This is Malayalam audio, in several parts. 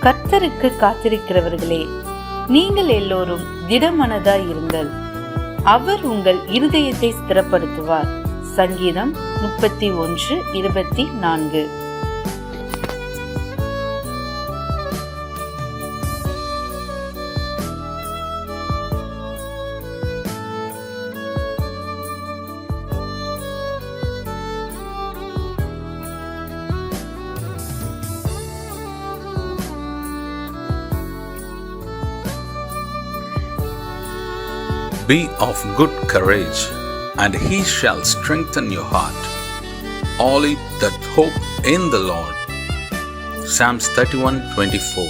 கர்த்தருக்கு காத்திருக்கிறவர்களே, நீங்கள் எல்லோரும் திடமனதாய் இருங்கள். அவர் உங்கள் இருதயத்தை ஸ்திரப்படுத்துவார். சங்கீதம் 31:24. Be of good courage, and he shall strengthen your heart, all ye that hope in the Lord. Psalms 31:24.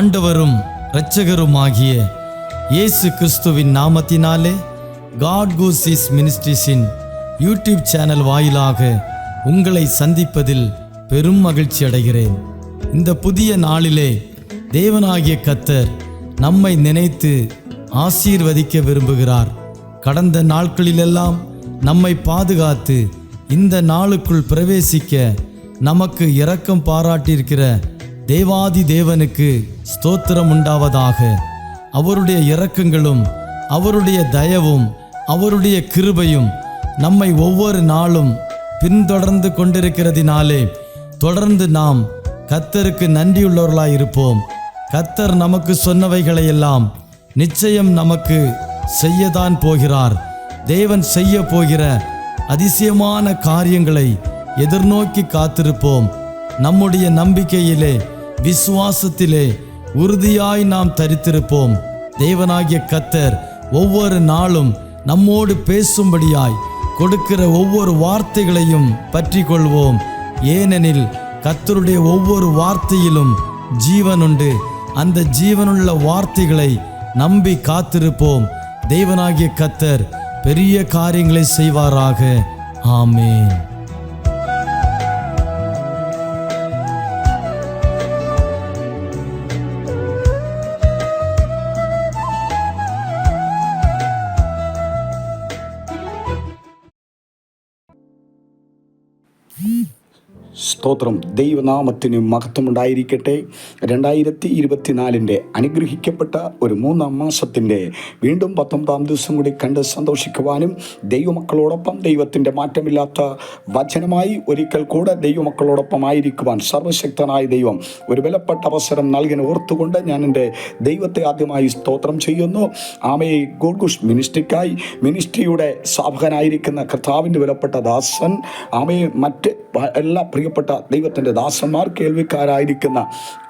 ஆண்டவரும் இரட்சகருமாகிய இயேசு கிறிஸ்துவின் நாமத்தினாலே God Goes His Ministries-இன் யூடியூப் சேனல் வாயிலாக உங்களை சந்திப்பதில் பெரும் மகிழ்ச்சி அடைகிறேன். இந்த புதிய நாளிலே தேவனாகிய கர்த்தர் நம்மை நினைத்து ஆசீர்வதிக்க விரும்புகிறார். கடந்த நாட்களிலெல்லாம் நம்மை பாதுகாத்து இந்த நாளுக்குள் பிரவேசிக்க நமக்கு இரக்கம் பாராட்டியிருக்கிற தேவாதி தேவனுக்கு ஸ்தோத்திரம் உண்டாவதாக. அவருடைய இரக்கங்களும் அவருடைய தயவும் அவருடைய கிருபையும் நம்மை ஒவ்வொரு நாளும் பின்தொடர்ந்து கொண்டிருக்கிறதினாலே தொடர்ந்து நாம் கர்த்தருக்கு நன்றியுள்ளவர்களாய் இருப்போம். கர்த்தர் நமக்கு சொன்னவைகளையெல்லாம் நிச்சயம் நமக்கு செய்யத்தான் போகிறார். தேவன் செய்ய போகிற அதிசயமான காரியங்களை எதிர்நோக்கி காத்திருப்போம். நம்முடைய நம்பிக்கையிலே விசுவாசத்திலே உறுதியாய் நாம் தரித்திருப்போம். தேவனாகிய கர்த்தர் ஒவ்வொரு நாளும் நம்மோடு பேசும்படியாய் கொடுக்கிற ஒவ்வொரு வார்த்தைகளையும் பற்றி கொள்வோம். ஏனெனில் கர்த்தருடைய ஒவ்வொரு வார்த்தையிலும் ஜீவன் உண்டு. அந்த ஜீவனுள்ள வார்த்தைகளை நம்பி காத்திருப்போம். தேவனாகிய கர்த்தர் பெரிய காரியங்களை செய்வாராக. ஆமென். സ്തോത്രം. ദൈവനാമത്തിന് മഹത്വമുണ്ടായിരിക്കട്ടെ. 2024 അനുഗ്രഹിക്കപ്പെട്ട ഒരു 3-ാം മാസത്തിൻ്റെ വീണ്ടും 19-ാം ദിവസം കൂടി കണ്ട് സന്തോഷിക്കുവാനും ദൈവമക്കളോടൊപ്പം ദൈവത്തിൻ്റെ മാറ്റമില്ലാത്ത വചനമായി ഒരിക്കൽ കൂടെ ദൈവമക്കളോടൊപ്പം ആയിരിക്കുവാൻ സർവശക്തനായ ദൈവം ഒരു വിലപ്പെട്ട അവസരം നൽകിന് ഓർത്തുകൊണ്ട് ഞാൻ എൻ്റെ ദൈവത്തെ ആദ്യമായി സ്തോത്രം ചെയ്യുന്നു. ആമയെ ഗോഡ്ഗുഷ് മിനിസ്ട്രിക്കായി മിനിസ്ട്രിയുടെ സ്ഥാപകനായിരിക്കുന്ന കർത്താവിൻ്റെ വിലപ്പെട്ട ദാസൻ, ആമയെ മറ്റ് എല്ലാ പ്രിയപ്പെട്ട ദൈവത്തിൻ്റെ ദാസന്മാർ, കേൾവിക്കാരായിരിക്കുന്ന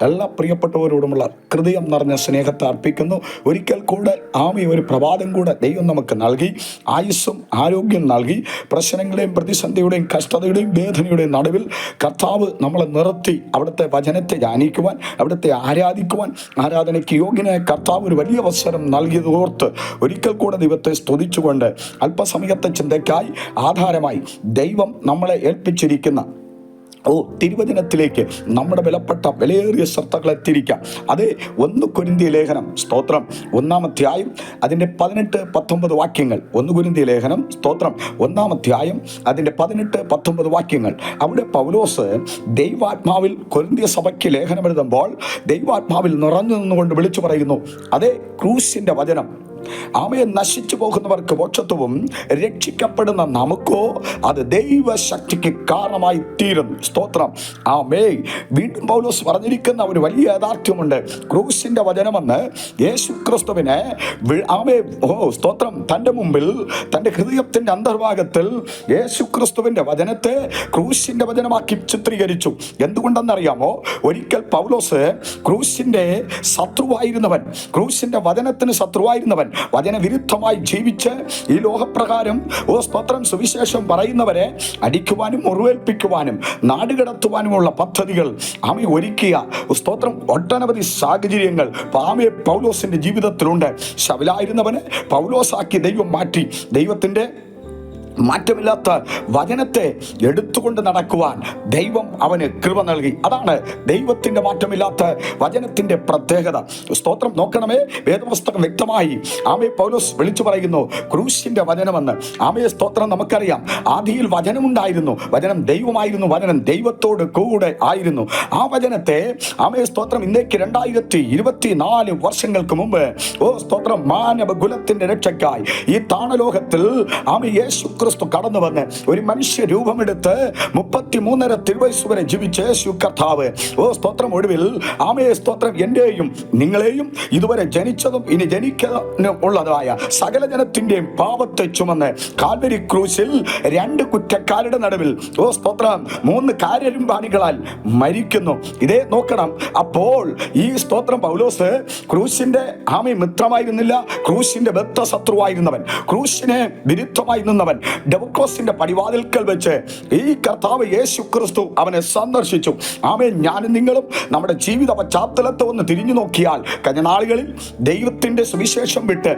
എല്ലാ പ്രിയപ്പെട്ടവരോടുമുള്ള ഹൃദയം നിറഞ്ഞ സ്നേഹത്തെ അർപ്പിക്കുന്നു. ഒരിക്കൽ കൂടെ ആമയെ ഒരു പ്രഭാതം കൂടെ ദൈവം നമുക്ക് നൽകി, ആയുസ്സും ആരോഗ്യം നൽകി. പ്രശ്നങ്ങളുടെയും പ്രതിസന്ധിയുടെയും കഷ്ടതയുടെയും വേദനയുടെയും നടുവിൽ കർത്താവ് നമ്മളെ നിർത്തി അവിടുത്തെ വചനത്തെ ധ്യാനിക്കുവാൻ, അവിടുത്തെ ആരാധിക്കുവാൻ, ആരാധനയ്ക്ക് യോഗ്യനായ കർത്താവ് ഒരു വലിയ അവസരം നൽകിയത് ഓർത്ത് ഒരിക്കൽ കൂടെ ദൈവത്തെ സ്തുതിച്ചുകൊണ്ട് അല്പസമയത്തെ ചിന്തയ്ക്കായി ആധാരമായി ദൈവം നമ്മളെ ഏൽപ്പിച്ചിരിക്കുന്ന തിരുവചനത്തിലേക്ക് നമ്മുടെ വിലപ്പെട്ട വിലയേറിയ ശ്രദ്ധകളെ തിരിക്കാം. അത് 1 കൊരിന്ത്യർ ലേഖനം, സ്തോത്രം, 1-ാം അധ്യായം അതിൻ്റെ 18-19 വാക്യങ്ങൾ. 1 കൊരിന്ത്യർ ലേഖനം, സ്തോത്രം, 1-ാം അധ്യായം അതിൻ്റെ 18-19 വാക്യങ്ങൾ. അവിടെ പൗലോസ് ദൈവാത്മാവിൽ കൊരിന്ത്യ സഭയ്ക്ക് ലേഖനം എഴുതുമ്പോൾ ദൈവാത്മാവിൽ നിറഞ്ഞു നിന്നുകൊണ്ട് വിളിച്ചു പറയുന്നു, അതേ ക്രൂശിൻ്റെ വചനം ആമയെ നശിച്ചു പോകുന്നവർക്ക് മോക്ഷത്വവും രക്ഷിക്കപ്പെടുന്ന നമുക്കോ അത് ദൈവശക്തിക്ക് കാരണമായി തീരുന്നു. സ്തോത്രം. ആമേ. വീണ്ടും പൗലോസ് പറഞ്ഞിരിക്കുന്ന ഒരു വലിയ യാഥാർത്ഥ്യമുണ്ട്. ക്രൂശിന്റെ വചനമെന്ന് യേശു ക്രിസ്തുവിനെ സ്തോത്രം തൻ്റെ മുമ്പിൽ, തൻ്റെ ഹൃദയത്തിൻ്റെ അന്തർഭാഗത്തിൽ യേശു ക്രിസ്തുവിൻ്റെ വചനത്തെ ക്രൂശിന്റെ വചനമാക്കി ചിത്രീകരിച്ചു. എന്തുകൊണ്ടെന്നറിയാമോ? ഒരിക്കൽ പൗലോസ് ക്രൂശിന്റെ ശത്രുവായിരുന്നവൻ, ക്രൂശിന്റെ വചനത്തിന് ശത്രുവായിരുന്നവൻ, വചനവിരുദ്ധമായി ജീവിച്ച് ഈ ലോകപ്രകാരം സ്തോത്രം സുവിശേഷം പറയുന്നവരെ അടിക്കുവാനും മുറിവേൽപ്പിക്കുവാനും നാടുകടത്തുവാനുമുള്ള പദ്ധതികൾ ആമെ ഒരുക്കിയ സ്തോത്രം ഒട്ടനവധി സാഹചര്യങ്ങൾ ആമെ പൗലോസിന്റെ ജീവിതത്തിലുണ്ട്. ശൗലായിരുന്നവനെ പൗലോസാക്കി ദൈവം മാറ്റി. ദൈവത്തിന്റെ മാറ്റമില്ലാത്ത വചനത്തെ എടുത്തുകൊണ്ട് നടക്കുവാൻ ദൈവം അവന് കൃപ നൽകി. അതാണ് ദൈവത്തിൻ്റെ മാറ്റമില്ലാത്ത വചനത്തിൻ്റെ പ്രത്യേകത. സ്തോത്രം. നോക്കണമേ, വേദപുസ്തകം വ്യക്തമായി ആമേ പൗലോസ് വിളിച്ചു പറയുന്നു ക്രൂശിൻ്റെ വചനമെന്ന്. ആമേ സ്തോത്രം. നമുക്കറിയാം, ആദിയിൽ വചനമുണ്ടായിരുന്നു, വചനം ദൈവമായിരുന്നു, വചനം ദൈവത്തോട് കൂടെ ആയിരുന്നു. ആ വചനത്തെ ആമേ സ്തോത്രം ഇന്നേക്ക് 2024 വർഷങ്ങൾക്ക് മുമ്പ് സ്തോത്രം മാനവ കുലത്തിൻ്റെ രക്ഷയ്ക്കായി ഈ താണലോകത്തിൽ ആമേ യേശു ക്രിസ്തു കടന്നു വന്ന് ഒരു മനുഷ്യ രൂപമെടുത്ത് 33.5 തിരുവയസ്സ് വരെ ജീവിച്ച യേശു കർത്താവ് സ്തോത്രം ഒടുവിൽ ആമേ സ്തോത്രം എൻ്റെയും നിങ്ങളെയും ഇതുവരെ ജനിച്ചതും ഇനി ജനിക്കാനുള്ളതായ സകല ജനത്തിൻ്റെയും പാപത്തെ ചുമന്ന് കാൽവരി ക്രൂശിൽ 2 കുറ്റക്കാരുടെ നടുവിൽ സ്തോത്രം 3 കാര്യരുമ്പാണികളാൽ മരിക്കുന്നു. ഇതേ നോക്കണം. അപ്പോൾ ഈ സ്തോത്രം പൗലോസ് ക്രൂശിന്റെ ആമേ മിത്രമായിരുന്നില്ല, ക്രൂശിന്റെ ബദ്ധ ശത്രുവായിരുന്നവൻ, ക്രൂശിനെ വിരുദ്ധമായി നിന്നവൻ. ഡെമസ്കോസിന്റെ പടിവാതിൽക്കൽ വെച്ച് ഈ കർത്താവ് യേശു ക്രിസ്തു അവനെ സന്ദർശിച്ചു. ആമേ, ഞാനും നിങ്ങളും നമ്മുടെ ജീവിത പശ്ചാത്തലത്തെ ഒന്ന് തിരിഞ്ഞു നോക്കിയാൽ കഴിഞ്ഞ നാളുകളിൽ ദൈവത്തിന്റെ സുവിശേഷം വിട്ട്,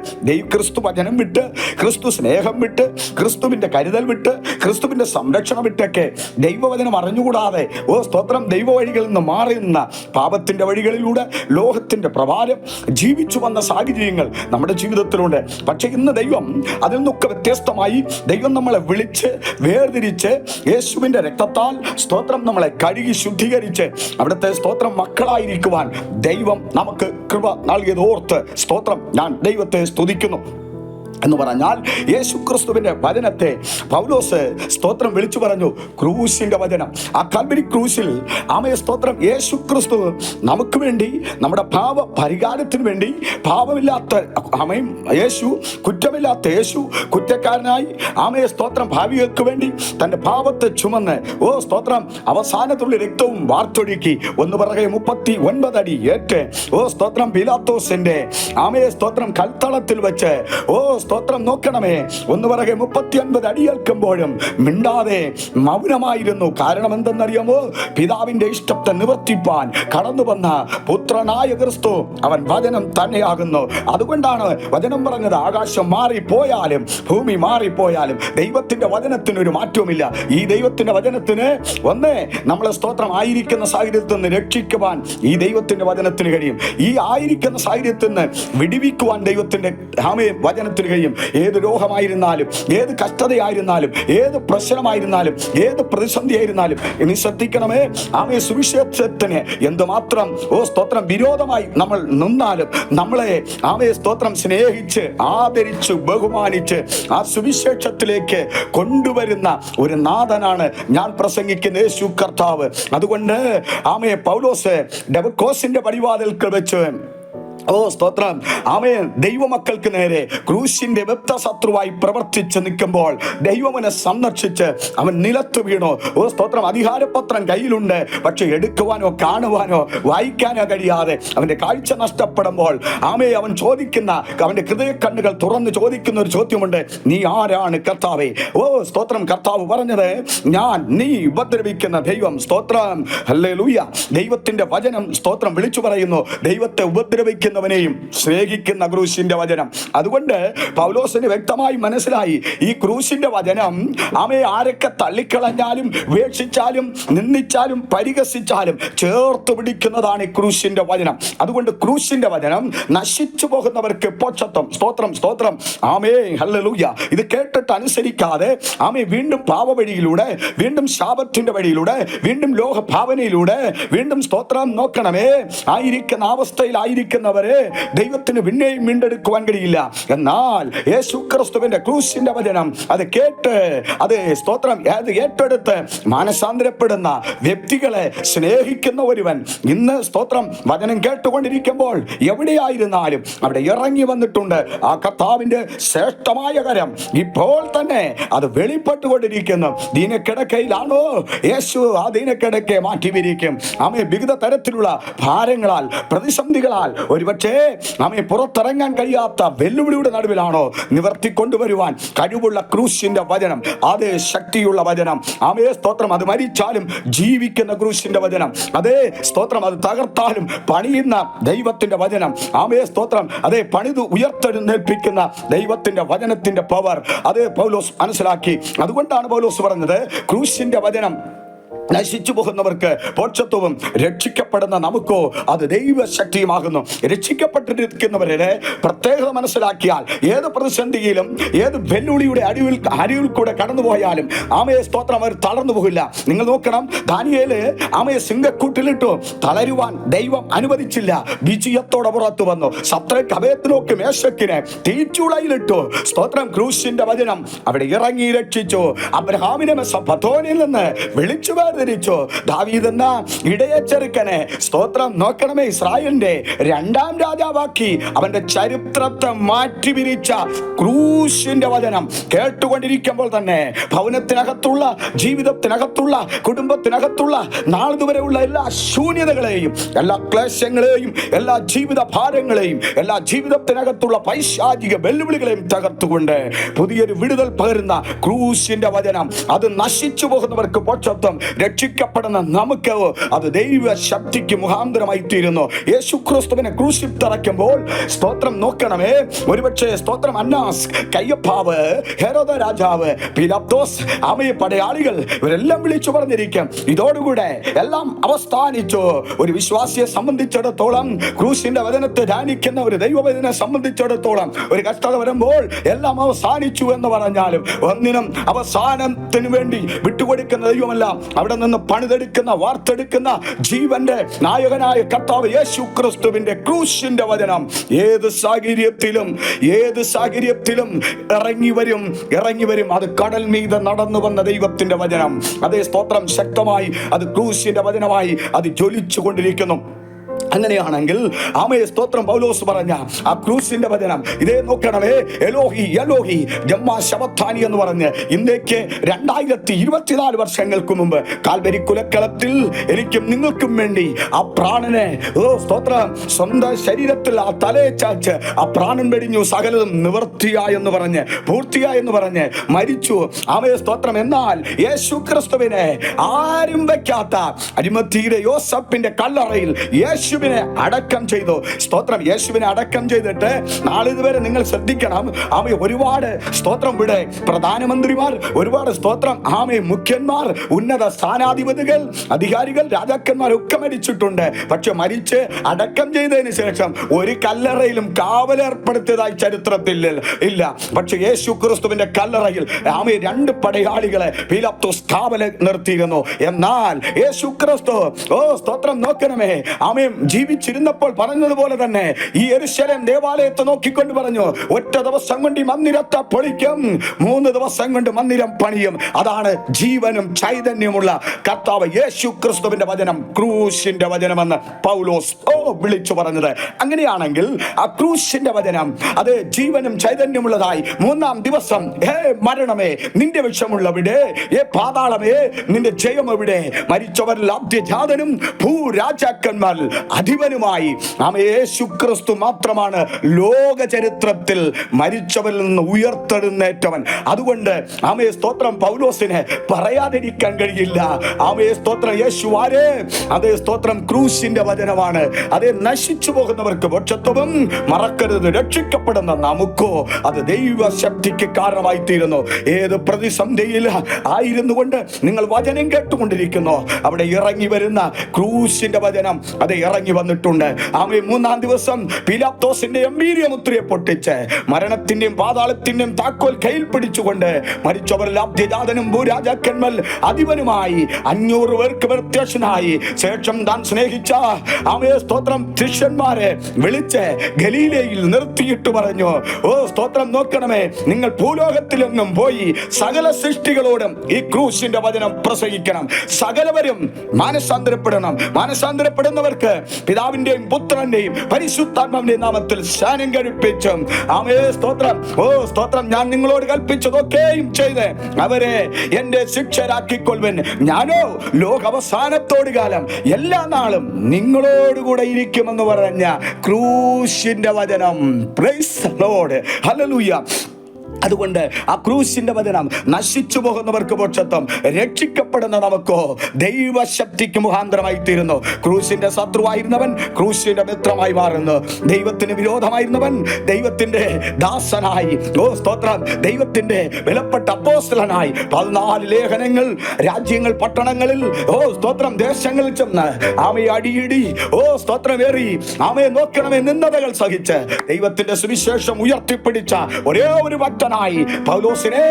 ക്രിസ്തു വചനം വിട്ട്, ക്രിസ്തു സ്നേഹം വിട്ട്, ക്രിസ്തുവിന്റെ കരുതൽ വിട്ട്, ക്രിസ്തുവിന്റെ സംരക്ഷണം വിട്ടൊക്കെ ദൈവവചനം അറിഞ്ഞുകൂടാതെ സ്തോത്രം ദൈവ വഴികളിൽ നിന്ന് മാറി നിന്ന പാപത്തിന്റെ വഴികളിലൂടെ ലോകത്തിന്റെ പ്രഭാരം ജീവിച്ചു വന്ന സാഹചര്യങ്ങൾ നമ്മുടെ ജീവിതത്തിലുണ്ട്. പക്ഷെ ഇന്ന് ദൈവം അതിൽ നിന്നൊക്കെ വ്യത്യസ്തമായി ദൈവം നമ്മളെ വിളിച്ച് വേർതിരിച്ച് യേശുവിന്റെ രക്തത്താൽ സ്തോത്രം നമ്മളെ കഴുകി ശുദ്ധീകരിച്ച് അവിടുത്തെ സ്തോത്രം മക്കളായിരിക്കുവാൻ ദൈവം നമുക്ക് കൃപ നൽകിയത് ഓർത്ത് സ്തോത്രം ഞാൻ ദൈവത്തെ സ്തുതിക്കുന്നു. എന്ന് പറഞ്ഞാൽ യേശു ക്രിസ്തുവിന്റെ വചനത്തെ പൗലോസ് സ്തോത്രം വിളിച്ചു പറഞ്ഞു ക്രൂശിന്റെ വചനം. ആ കാൽവരി ക്രൂശിൽ ആമേ സ്തോത്രം യേശു ക്രിസ്തു നമുക്ക് വേണ്ടി, നമ്മുടെ പാപ പരിഹാരത്തിന് വേണ്ടി, പാപമില്ലാത്ത ആമയും യേശു, കുറ്റമില്ലാത്ത യേശു കുറ്റക്കാരനായി ആമേ സ്തോത്രം ഭാവികൾക്ക് വേണ്ടി തന്റെ പാപത്തെ ചുമന്ന് സ്തോത്രം അവസാനത്തുള്ള രക്തവും വാർത്തൊഴുക്കി 1 അടി ഏറ്റ് സ്തോത്രം പീലാത്തോസിന്റെ ആമേ സ്തോത്രം കൽത്തളത്തിൽ വെച്ച് സ്തോത്രം നോക്കണമേ 1 അടി ഏൽക്കുമ്പോഴും മിണ്ടാതെ മൗനമായിരുന്നു. കാരണം എന്തെന്നറിയാമോ? പിതാവിന്റെ ഇഷ്ടത്തെ നിവർത്തിപ്പാൻ കടന്നു വന്ന പുത്രനായ ക്രിസ്തു അവൻ വചനം തന്നെയാകുന്നു. അതുകൊണ്ടാണ് വചനം പറഞ്ഞത് ആകാശം മാറിപ്പോയാലും ഭൂമി മാറിപ്പോയാലും ദൈവത്തിന്റെ വചനത്തിന് ഒരു മാറ്റവുമില്ല. ഈ ദൈവത്തിന്റെ വചനത്തിന് നമ്മളെ സ്തോത്രം ആയിരിക്കുന്ന സാഹചര്യത്തിൽ നിന്ന് രക്ഷിക്കുവാൻ ഈ ദൈവത്തിന്റെ വചനത്തിന് കഴിയും. ഈ ആയിരിക്കുന്ന സാഹചര്യത്തിൽ നിന്ന് വിടിവിക്കുവാൻ ദൈവത്തിന്റെ വചനത്തിന് കഴിയും. ഏത് രോഗമായിരുന്നാലും, ഏത് കഷ്ടതയായിരുന്നാലും, ഏത് പ്രശ്നമായിരുന്നാലും, ഏത് പ്രതിസന്ധി ആയിരുന്നാലും ഇനി ശ്രദ്ധിക്കണമേ, ആമേ സുവിശേഷത്തിന് എന്തുമാത്രം സ്തോത്രം വിരോധമായി നമ്മൾ നിന്നാലും നമ്മളെ ആമേ സ്തോത്രം സ്നേഹിച്ച് ആദരിച്ച് ബഹുമാനിച്ച് ആ സുവിശേഷത്തിലേക്ക് കൊണ്ടുവരുന്ന ഒരു നാഥനാണ് ഞാൻ പ്രസംഗിക്കുന്ന യേശു കർത്താവ്. അതുകൊണ്ട് ആമേ പൗലോസ് ഡെമസ്കോസിന്റെ പടിവാതിൽക്കൽ വെച്ച് സ്തോത്രം ആമേൻ ദൈവമക്കൾക്ക് നേരെ ക്രൂശിന്റെ ബദ്ധ ശത്രുവായി പ്രവർത്തിച്ച് നിൽക്കുമ്പോൾ ദൈവമനെ സന്ദർശിച്ച് അവൻ നിലത്ത് വീണു. സ്തോത്രം അധികാരപത്രം കയ്യിലുണ്ട്, പക്ഷെ എടുക്കുവാനോ കാണുവാനോ വായിക്കാനോ കഴിയാതെ അവന്റെ കാഴ്ച നഷ്ടപ്പെടുമ്പോൾ ആമേ അവൻ ചോദിക്കുന്ന, അവന്റെ ഹൃദയ കണ്ണുകൾ തുറന്ന് ചോദിക്കുന്ന ഒരു ചോദ്യമുണ്ട്, നീ ആരാണ് കർത്താവേ? സ്തോത്രം കർത്താവ് പറഞ്ഞത്, ഞാൻ നീ ഉപദ്രവിക്കുന്ന ദൈവം. സ്തോത്രം ഹല്ലേലൂയ. ദൈവത്തിന്റെ വചനം സ്തോത്രം വിളിച്ചു പറയുന്നു ദൈവത്തെ ഉപദ്രവിക്കുന്ന നെയും സ്നേഹിക്കുന്ന ക്രൂശിന്റെ വചനം. അതുകൊണ്ട് പൗലോസിന് വ്യക്തമായി മനസ്സിലായി ഈ ക്രൂശിന്റെ വചനം ആമേ ആരൊക്കെ തള്ളിക്കളഞ്ഞാലും ഉപേക്ഷിച്ചാലും നിന്ദിച്ചാലും പരിഹസിച്ചാലും ചേർത്ത് പിടിക്കുന്നതാണ് ഈ ക്രൂശിന്റെ വചനം. അതുകൊണ്ട് ക്രൂശിന്റെ വചനം നശിച്ചു പോകുന്നവർക്ക് പോഷത്വം. സ്തോത്രം സ്തോത്രം ആമേ ഹല്ലേലൂയ. ഇത് കേട്ടിട്ട് അനുസരിക്കാതെ ആമേ വീണ്ടും പാപവഴിയിലൂടെ, വീണ്ടും ശാപത്തിന്റെ വഴിയിലൂടെ, വീണ്ടും ലോകഭാവനയിലൂടെ, വീണ്ടും സ്തോത്രം നോക്കണമേ ആയിരിക്കുന്ന അവസ്ഥയിലായിരിക്കുന്നവരെ ദൈവത്തിന് പിന്നെയും വീണ്ടെടുക്കുവാൻ കഴിയില്ല. എന്നാൽ യേശു ക്രിസ്തുവിന്റെ ക്രൂശിന്റെ വചനം അത് കേട്ട് അത് സ്തോത്രം ഏറ്റെടുത്ത് മാനസാന്തരപ്പെടുന്ന വ്യക്തികളെ സ്നേഹിക്കുന്ന ഒരുവൻ ഇന്ന് സ്തോത്രം വചനം കേട്ടുകൊണ്ടിരിക്കുമ്പോൾ എവിടെയായിരുന്നാലും അവിടെ ഇറങ്ങി വന്നിട്ടുണ്ട്. ആ കർത്താവിന്റെ ശ്രേഷ്ഠമായ കരം ഇപ്പോൾ തന്നെ അത് വെളിപ്പെട്ടുകൊണ്ടിരിക്കുന്നു. ദീനക്കിടക്കയിലാണോ യേശു ആ ദീനക്കിടക്കെ മാറ്റിവിരിക്കും. ആമേ വിവിധ തരത്തിലുള്ള ഭാരങ്ങളാൽ പ്രതിസന്ധികളാൽ ഒരുപക്ഷേ ആമേ പുറത്തിറങ്ങാൻ കഴിയാത്ത വെല്ലുവിളിയുടെ നടുവിലാണോ നിവർത്തിക്കൊണ്ടുവരുവാൻ കഴിവുള്ള ക്രൂശിന്റെ വചനം, അതേ ശക്തിയുള്ള വചനം. ആമേ സ്തോത്രം. അത് മരിച്ചാലും ജീവിക്കുന്ന ക്രൂശിന്റെ വചനം, അതേ സ്തോത്രം. അത് തകർത്താലും പണിയുന്ന ദൈവത്തിന്റെ വചനം. ആമേ സ്തോത്രം. അതേ പണിത് ഉയർത്തെഴുന്നേൽപ്പിക്കുന്ന ദൈവത്തിന്റെ വചനത്തിന്റെ പവർ, അതേ പൗലോസ് മനസ്സിലാക്കി. അതുകൊണ്ടാണ് പൗലോസ് പറഞ്ഞത്, ക്രൂശിന്റെ വചനം നശിച്ചു പോകുന്നവർക്ക് പോഷത്വവും രക്ഷിക്കപ്പെടുന്ന നമുക്കോ അത് ദൈവശക്തിയുമാകുന്നു. രക്ഷിക്കപ്പെട്ടിരിക്കുന്നവരുടെ പ്രത്യേകത മനസ്സിലാക്കിയാൽ ഏത് പ്രതിസന്ധിയിലും ഏത് വെല്ലുവിളിയുടെ അരിവിൽ കൂടെ കടന്നുപോയാലും ആമയെ സ്തോത്രം അവർ തളർന്നു പോകില്ല. നിങ്ങൾ നോക്കണം, ദാനിയേല് ആമയെ സിംഹക്കൂട്ടിലിട്ടു, തളരുവാൻ ദൈവം അനുവദിച്ചില്ല. വിജയത്തോടെ പുറത്തു വന്നു. ശദ്രക്ക്, അബേദ്നെഗോക്ക്, മേശക്കിനെ തീച്ചൂളയിലിട്ടു. സ്തോത്രം. ക്രൂശിന്റെ വചനം അവിടെ ഇറങ്ങി രക്ഷിച്ചു. അബ്രഹാമിനെ മെസൊപ്പൊത്താമിയയിൽ നിന്ന് വിളിച്ചു വേർതിരിച്ചു. ദാവീദ് എന്ന ഇടയ ചെറുക്കനെ സ്തോത്രം നോക്കണമേ ഇസ്രായേലിന്റെ 2ാം രാജാവാക്കി. അവന്റെ ചരിത്രത്തെ മാറ്റി പിരിച്ച ക്രൂശിന്റെ വചനം കേട്ടുകൊണ്ടിരിക്കുമ്പോൾ തന്നെ ഭവനത്തിനകത്തുള്ള, ജീവിതത്തിനകത്തുള്ള, കുടുംബത്തിനകത്തുള്ള നാളിതുവരെയുള്ള എല്ലാ ശൂന്യതകളെയും, എല്ലാ ക്ലേശങ്ങളെയും, എല്ലാ ജീവിത ഭാരങ്ങളെയും, എല്ലാ ജീവിതത്തിനകത്തുള്ള പൈശാചിക വെല്ലുവിളികളെയും തകർത്തുകൊണ്ട് പുതിയൊരു വിടുതൽ പകരുന്ന ക്രൂശിന്റെ വചനം, അത് നശിച്ചു പോകുന്നവർക്ക് പോഷത്വം, രക്ഷിക്കപ്പെടുന്ന നമുക്ക് അത് ദൈവ ശക്തിക്ക് മുഖാന്തരമായി തീരുന്നു. യേശു ക്രിസ്തുവിനെ ക്രൂശിൽ തറയ്ക്കുമ്പോൾ സ്തോത്രം നോക്കണമേ, ഒരുപക്ഷെ സ്തോത്രം അന്നാസ്, കയ്യപ്പാവ്, ഹെരോദ രാജാവ്, പീലാത്തോസ്, ആമയെ പടയാളികൾ ഇവരെല്ലാം വിളിച്ചു പറഞ്ഞിരിക്കും, ഇതോടുകൂടെ എല്ലാം അവസാനിച്ചു. ഒരു വിശ്വാസിയെ സംബന്ധിച്ചിടത്തോളം, ക്രൂശിന്റെ വചനത്തെ ധ്യാനിക്കുന്ന ഒരു ദൈവവചനെ സംബന്ധിച്ചിടത്തോളം, ഒരു കഷ്ടത വരുമ്പോൾ എല്ലാം അവസാനിച്ചു എന്ന് പറഞ്ഞാലും ഒന്നിനും അവസാനത്തിന് വേണ്ടി വിട്ടുകൊടുക്കുന്ന ദൈവമല്ല. അവിടെ നിന്ന് പണിതെടുക്കുന്ന, വാർത്തെടുക്കുന്ന ജീവന്റെ നായകനായ കർത്താവ് യേശു ക്രിസ്തുവിന്റെ ക്രൂശിന്റെ വചനം ഏത് സാഹചര്യത്തിലും ഇറങ്ങി വരും. അത് കടൽ മീതെ നടന്നു വന്ന ദൈവത്തിന്റെ വചനം, അതേ സ്തോത്രം, ശക്തമായി അത് ക്രൂശിന്റെ വചനമായി അത് ജ്വലിച്ചു കൊണ്ടിരിക്കുന്നു. അങ്ങനെയാണെങ്കിൽ ആമയെ സ്തോത്രം പൗലോസ് പറഞ്ഞ ആ ക്രൂശിന്റെ വചനം ഇതേ നോക്കണമേ, എലോഹി എലോഹി ജമ്മാ ശബത്താനി എന്ന് പറഞ്ഞ് ഇന്നേക്ക് 2024 വർഷങ്ങൾക്ക് മുമ്പ് കാൽവരി കുലക്കളത്തിൽ എനിക്കും നിങ്ങൾക്കും വേണ്ടി ആ പ്രാണനെ സ്തോത്രം സ്വന്തം ശരീരത്തിൽ ആ തലയെ ചാച്ച് ആ പ്രാണൻ വെടിഞ്ഞു, സകലതും നിവൃത്തിയായെന്ന് പറഞ്ഞ്, പൂർത്തിയായെന്ന് പറഞ്ഞ് മരിച്ചു. ആമയെ സ്തോത്രം. എന്നാൽ യേശു ക്രിസ്തുവിനെ ആരും വെക്കാത്ത അരിമത്തിയുടെ യോസഫിന്റെ കല്ലറയിൽ യേശുവിനെ അടക്കം ചെയ്തു. സ്തോത്രം. യേശുവിനെ അടക്കം ചെയ്തിട്ട് നാളിതുവരെ നിങ്ങൾ ശ്രദ്ധിക്കണം, ആമയെ ഒരുപാട് സ്തോത്രം ഇവിടെ പ്രധാനമന്ത്രിമാർ, ഒരുപാട് സ്തോത്രം ആമയെ മുഖ്യന്മാർ, ഉന്നത സ്ഥാനാധിപതികൾ, അധികാരികൾ, രാജാക്കന്മാർ ഒക്കെ മരിച്ചിട്ടുണ്ട്. പക്ഷെ മരിച്ച് അടക്കം ചെയ്തതിന് ശേഷം ഒരു കല്ലറയിലും കാവലേർപ്പെടുത്തിയതായി ചരിത്രത്തിൽ ഇല്ല. പക്ഷെ യേശു ക്രിസ്തുവിന്റെ കല്ലറയിൽ ആമയെ 2 പടയാളികളെ പീലാത്തോസ് കാവൽ നിർത്തിയിരുന്നു. എന്നാൽ യേശു ക്രിസ്തു സ്തോത്രം നോക്കണമേ, ആമയും ജീവിച്ചിരുന്നപ്പോൾ പറഞ്ഞതുപോലെ തന്നെ ഈ യെരൂശലേം ദേവാലയത്തെ നോക്കിക്കൊണ്ട് പറഞ്ഞു, ഒറ്റ ദിവസം കൊണ്ട് ഈ മന്ദിരത്തെ പൊളിക്കും, 3 ദിവസം കൊണ്ട് മന്ദിരം പണിയും. അതാണ് ജീവനും ചൈതന്യമുള്ള കർത്താവ് യേശു ക്രിസ്തുവിന്റെ വചനം, ക്രൂശിന്റെ വചനമെന്ന് പൗലോസ് വിളിച്ചു പറഞ്ഞത്. അങ്ങനെയാണെങ്കിൽ ആ ക്രൂശിന്റെ വചനം അത് ജീവനും ചൈതന്യമുള്ളതായി 3-ാം ദിവസം, ഹേ മരണമേ നിന്റെ വിഷമുള്ളവിടെ, ഏ പാതാളമേ നിന്റെ ജയമെവിടെ, മരിച്ചവരിൽ ആദ്യജാതനും ഭൂരാജാക്കന്മാർ അധിപനുമായി യേശു ക്രിസ്തു മാത്രമാണ് ലോക ചരിത്രത്തിൽ മരിച്ചവരിൽ നിന്ന് ഉയർത്തെഴുന്നേറ്റവൻ. അതുകൊണ്ട് ആമയെ സ്തോത്രം പൗലോസിനെ പറയാതിരിക്കാൻ കഴിയില്ല. ആമയെ സ്തോത്രം യേശു ആര്? അതേ സ്തോത്രം ക്രൂശിന്റെ വചനമാണ്. അതേ നശിച്ചു പോകുന്നവർക്ക് മോക്ഷത്വവും, മറക്കരുത് രക്ഷിക്കപ്പെടുന്ന നമുക്കോ അത് ദൈവശക്തിക്ക് കാരണമായി തീരുന്നു. ഏത് പ്രതിസന്ധിയിൽ ആയിരുന്നു കൊണ്ട് നിങ്ങൾ വചനം കേട്ടുകൊണ്ടിരിക്കുന്നു, അവിടെ ഇറങ്ങി വരുന്ന ക്രൂശിന്റെ വചനം അത് ഇറങ്ങി വന്നിട്ടുണ്ട്. ആമേ 3-ാം ദിവസം പീലാത്തോസിന്റെ എമ്പീര്യമുദ്രയെ പൊട്ടിച്ച് മരണത്തിന്റെയും പാതാളത്തിന്റെയും താക്കോൽ കയ്യിൽ പിടിച്ചുകൊണ്ട് മരിച്ചവരിൽ ആദ്യജാതനും ഭൂരാജാക്കന്മാർ അധിപനുമായി 500 പേർക്ക് പ്രത്യക്ഷനായി ശേഷം താൻ സ്നേഹിച്ച ആമേ സ്തോത്രം ശിഷ്യന്മാരെ വിളിച്ച് ഗലീലയിൽ നിർത്തിയിട്ട് പറഞ്ഞു, സ്തോത്രം നോക്കണമേ, നിങ്ങൾ ഭൂലോകത്തിലെങ്ങും പോയി സകല സൃഷ്ടികളോടും ഈ ക്രൂശിന്റെ വചനം പ്രസംഗിക്കണം. സകലവരും മാനസാന്തരപ്പെടണം. മാനസാന്തരപ്പെടുന്നവർക്ക് പിതാവിന്റെയും പുത്രന്റെയും പരിശുദ്ധാത്മാവിന്റെയും നാമത്തിൽ സ്നാനം കഴിപ്പിച്ചും ആമേ സ്തോത്രം. ഓ സ്തോത്രം. ഞാൻ നിങ്ങളോട് കൽപ്പിച്ചതൊക്കെയും ചെയ്ത് അവരെ എന്റെ ശിക്ഷരാക്കിക്കൊള്ളുവൻ. ഞാനോ ലോകാവസാനത്തോട് കാലം എല്ലാ നാളും നിങ്ങളോടുകൂടെ ഇരിക്കുമെന്ന് പറഞ്ഞ ക്രൂശിന്റെ വചനം. Praise the Lord. ഹല്ലേലൂയ. അതുകൊണ്ട് ആ ക്രൂശിന്റെ വചനം നശിച്ചു പോകുന്നവർക്ക് മോക്ഷത്വം, രക്ഷിക്കപ്പെടുന്ന നമുക്കോ ദൈവശക്തിക്ക് മുഖാന്തരമായി തീരുന്നു. ക്രൂശിന്റെ ശത്രുവായിരുന്നവൻ ക്രൂശിന്റെ മിത്രമായി മാറുന്നു. ദൈവത്തിന് വിരോധമായിരുന്നവൻ ദൈവത്തിന്റെ ദാസനായി, ഓ സ്തോത്രം, ദൈവത്തിന്റെ വിലപ്പെട്ട അപ്പോസ്തലനായി 14 ലേഖനങ്ങൾ രാജ്യങ്ങൾ പട്ടണങ്ങളിൽ, ഓ സ്തോത്രം, ദേശങ്ങളിൽ ചെന്ന് ആമയെ അടിയിടി, ഓ സ്തോത്രം, ഏറി ആമയെ നോക്കണമേ നിന്ദതകൾ സഹിച്ച് ദൈവത്തിന്റെ സുവിശേഷം ഉയർത്തിപ്പിടിച്ച ഒരേ ഒരു ഭക്തനായി പൗലോസിനെ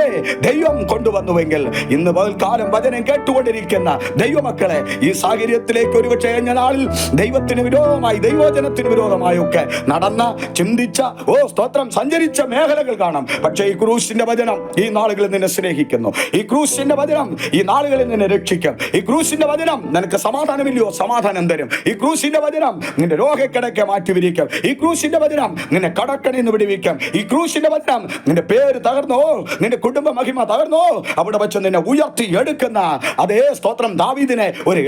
ദൈവം കൊണ്ടുവന്നുവെങ്കിൽ ഇന്ന് പകൽക്കാലം വചനം കേട്ടുകൊണ്ടിരിക്കുന്ന ദൈവമക്കളെ ഈ സാഹചര്യത്തിലേക്ക് ഒരുപക്ഷെ കഴിഞ്ഞ നാളിൽ ദൈവത്തിന് വിരോധമായി, ദൈവവചനത്തിന് വിരോധമായി ഒക്കെ നടന്ന, ചിന്തിച്ച, ഓ സ്തോത്രം, സഞ്ചരിച്ച മേഖലകൾ കാണാം. പക്ഷേ ഈ ക്രൂശിന്റെ വചനം ഈ നാളുകളിൽ നിന്നെ സ്നേഹിക്കുന്നു. ഈ ക്രൂശിന്റെ വചനം ഈ നാളുകളിൽ നിന്നെ രക്ഷിക്കും. ഈ ക്രൂശിന്റെ വചനം നിനക്ക് സമാധാനമില്ലയോ, സമാധാനം തരും. ഈ ക്രൂശിന്റെ വചനം നിന്റെ രോഗക്കിടക്കെ മാറ്റിവിരിക്കും. ഈ ക്രൂശിന്റെ വചനം നിന്നെ കടക്കണിൽ നിന്ന് വിടുവിക്കും. ഈ ക്രൂശിന്റെ വചനം നിന്റെ പേര് തകർന്നോ, നിന്റെ കുടുംബ മഹിമ തകർന്നോ, അവിടെ വെച്ച് നിന്നെ ഉയർത്തി എടുക്കുന്ന അതേ സ്തോത്രം ദാവീദിനെ ഒരു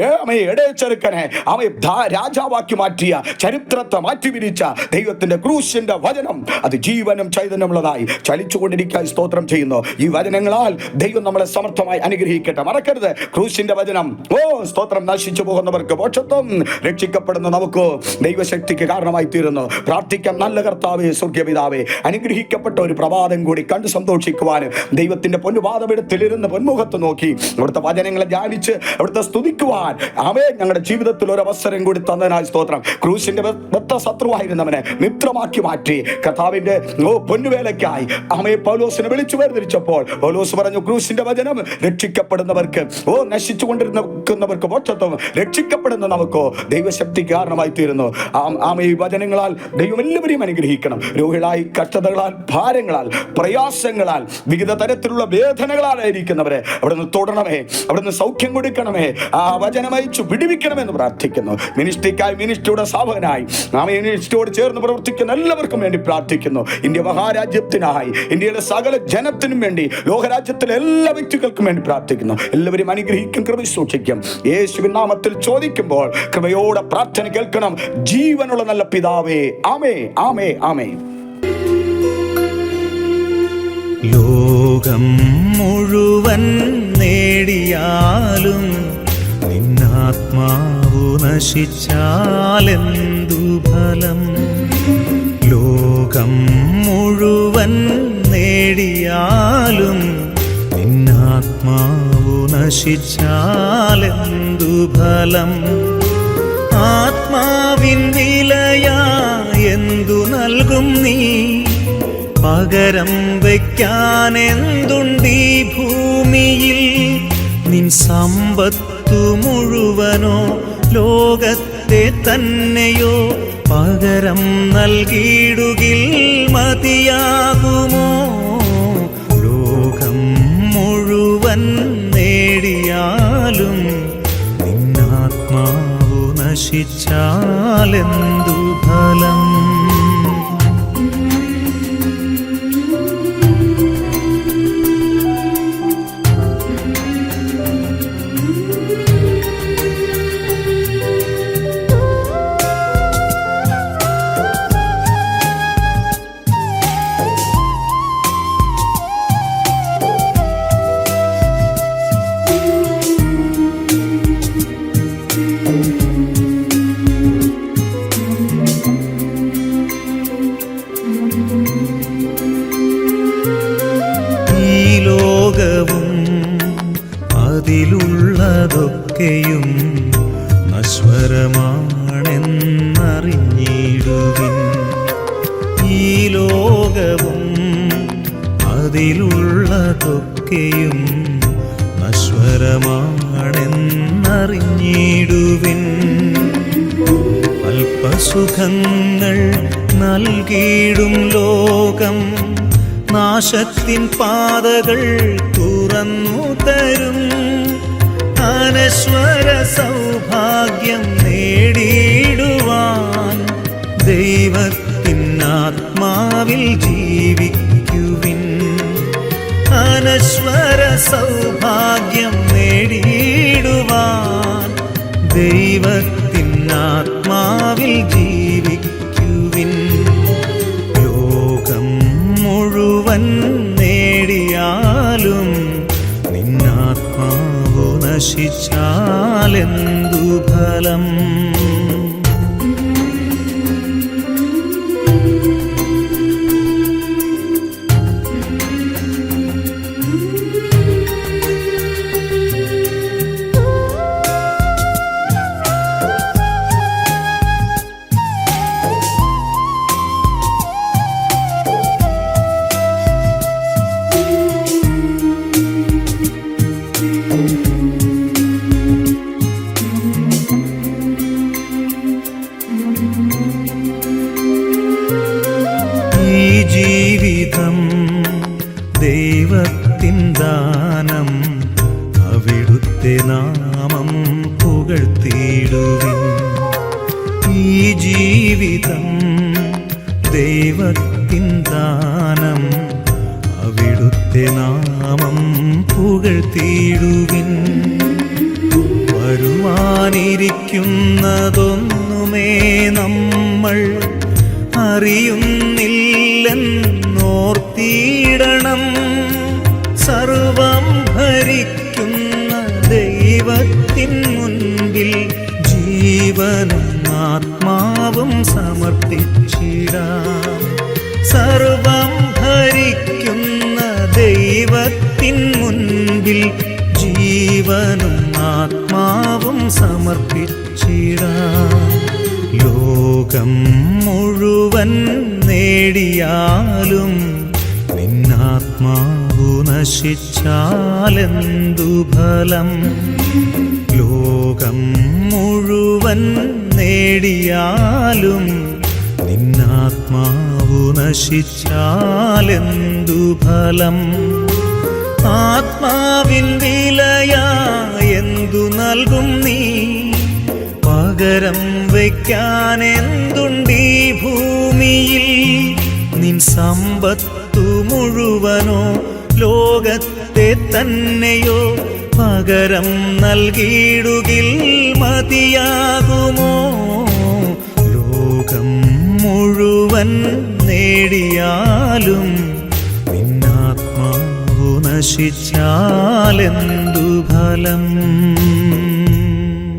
ഇടയച്ചെറുക്കനെ അവയെ രാജാവാക്കി മാറ്റിയ, ചരിത്രത്തെ മാറ്റിവിരിച്ച ദൈവത്തിന്റെ ക്രൂശിന്റെ വചനം അത് ജീവനും ചൈതന്യമുള്ളതായി ചലിച്ചുകൊണ്ടിരിക്കാൻ സ്തോത്രം ചെയ്യുന്നു. ഈ വചനങ്ങളാൽ ദൈവം നമ്മളെ സമർത്ഥമായി അനുഗ്രഹിക്കട്ടെ. മറക്കരുത്, ക്രൂശിന്റെ വചനം, ഓ സ്തോത്രം, നശിച്ചു പോകുന്നവർക്ക് മോക്ഷത്വം, രക്ഷിക്കപ്പെടുന്ന നമുക്ക് ദൈവശക്തിക്ക് കാരണമായി തീരുന്നു. പ്രാർത്ഥിക്കാം. നല്ല കർത്താവേ, സ്വർഗ്ഗപിതാവേ, അനുഗ്രഹിക്കപ്പെട്ട ഒരു പ്രഭാതം കൂടി കണ്ടു സന്തോഷിക്കുവാനും ദൈവത്തിന്റെ പൊന്നുപാദപീഠത്തിലിരുന്ന് പൊന്മുഖത്ത് നോക്കി അവിടുത്തെ വചനങ്ങളെ ധ്യാനിച്ച് അവിടുത്തെ സ്തുതിക്കുവാൻ അവയെ ഞങ്ങളുടെ ജീവിതത്തിൽ ഒരു അവസരം കൂടി തന്നതിനായി സ്തോത്രം. ക്രൂശിന്റെ ബദ്ധ ശത്രുവായിരുന്നവനെ മിത്രമാക്കി മാറ്റി കർത്താവിന്റെ പൊന്നുവേലയ്ക്കായി അവയെ പൗലോസിനെ വിളിച്ചു വേർതിരിച്ചപ്പോൾ പൗലോസ് പറഞ്ഞു, ക്രൂശിന്റെ വചനം രക്ഷിക്കപ്പെടുന്നവർക്ക്, നശിച്ചുകൊണ്ടിരുന്നവർക്ക് മോക്ഷത്വം, രക്ഷിക്കപ്പെടുന്ന നമുക്കോ ദൈവശക്തിക്ക് കാരണമായി തീരുന്നു. ഈ വചനങ്ങളാൽ ദൈവം എല്ലാവരെയും അനുഗ്രഹിക്കണം. രോഗികളായി, കഷ്ടതകളാൽ, ഭാരങ്ങളാൽ, പ്രയാസങ്ങളാൽ, വിവിധ തരത്തിലുള്ള വേദനകളായിരിക്കുന്നവരെ അവിടുന്ന് തൊടണമേ, അവിടുന്ന് സൗഖ്യം കൊടുക്കണമേ, ആ വചനമയച്ചു വിടുവിക്കണമെന്ന് പ്രാർത്ഥിക്കുന്നു. മിനിസ്ട്രിക്കായി, മിനിസ്ട്രിയുടെ സ്ഥാപകനായി മിനിസ്ട്രിയോട് ചേർന്ന് പ്രവർത്തിക്കുന്ന എല്ലാവർക്കും വേണ്ടി പ്രാർത്ഥിക്കുന്നു. ഇന്ത്യ മഹാരാജ്യത്തിനായി, ഇന്ത്യയുടെ സകല ജനത്തിനും വേണ്ടി, ലോകരാജ്യത്തിലെ എല്ലാ വ്യക്തികൾക്കും വേണ്ടി പ്രാർത്ഥിക്കുന്നു. എല്ലാവരും അനുഗ്രഹിക്കും, കൃപ സൂക്ഷിക്കും. യേശുവിൻ നാമത്തിൽ ചോദിക്കുമ്പോൾ കൃപയോടെ പ്രാർത്ഥന കേൾക്കണം. ജീവനുള്ള നല്ല പിതാവേ, ആമേ, ആമേ, ആമേ. ലോകം മുഴുവൻ നേടിയാലും നിന്നാത്മാവു നശിച്ചാലെന്തു ഫലം? ലോകം മുഴുവൻ നേടിയാലും നിന്നാത്മാവു നശിച്ചാലെന്തു ഫലം? ആത്മാവിൻ വിലയാ എന്തു നൽകും നീ? പകരം വയ്ക്കാൻ എന്തുണ്ടീ ഭൂമിയിൽ? നിൻ സമ്പത്തു മുഴുവനോ ലോകത്തെ തന്നെയോ പകരം നൽകിയിടുകിൽ മതിയാകുമോ? ലോകം മുഴുവൻ നേടിയാലും നിന്നാത്മാവു നശിച്ചാലെന്തു ഫലം? അതിലുള്ളതൊക്കെയും നശ്വരമാണെന്നറിഞ്ഞിടുവിൻ. ഈ ലോകവും അതിലുള്ളതൊക്കെയും നശ്വരമാണെന്നറിഞ്ഞിടുവിൻ. അല്പസുഖങ്ങൾ നൽകിയിടും ലോകം നാശത്തിൻ പാതകൾ തുറന്നു തരും. അനശ്വര സൗഭാഗ്യം നേടിയിടുവാൻ സൗഭാഗ്യം നേടിയിടുവാൻ ദൈവത്തിൻ ആത്മാവിൽ ജീവിക്കുവിൻ. ലോകം മുഴുവൻ നേടിയാലും നിന്നാത്മാവു നശിച്ചാലെന്തു ഫലം? ഈ ജീവിതം ദൈവത്തിൻ ദാനം, അവിടുത്തെ നാമം പുകഴ്ത്തിയിടുവിൻ. ഈ ജീവിതം ദൈവത്തിൻ ദാനം, അവിടുത്തെ നാമം പുകഴ്ത്തിയിടുവിൻ. വരുവാനിരിക്കുന്നതൊന്നുമേ നമ്മൾ അറിയുന്നില്ലെന്നോർത്തിയിടണം. സർവം ഭരിക്കുന്ന ദൈവത്തിൻ മുൻപിൽ ജീവനും ആത്മാവും സമർപ്പിച്ചിടാം. സർവം ഭരിക്കുന്ന ദൈവത്തിൻ മുൻപിൽ ജീവനും ആത്മാവും സമർപ്പിച്ചിടാം. ലോകം മുഴുവൻ നേടിയാലും നിന്നാത്മാവു നശിച്ചാലെന്തു ഫലം? ലോകം മുഴുവൻ നേടിയാലും നിന്നാത്മാവു നശിച്ചാലെന്തു ഫലം? ആത്മാവിൻ വിലയായെന്തു നൽകും നീ? പകരം വയ്ക്കാനെന്തുണ്ടീ ഭൂമിയിൽ? നിൻ സമ്പത്തു മുഴുവനോ ലോകത്തെ തന്നെയോ പകരം നൽകിയിടുകിൽ മതിയാകുമോ? ലോകം മുഴുവൻ നേടിയാലും നിന്നാത്മാവു നശിച്ചാലെന്തു ഫലം?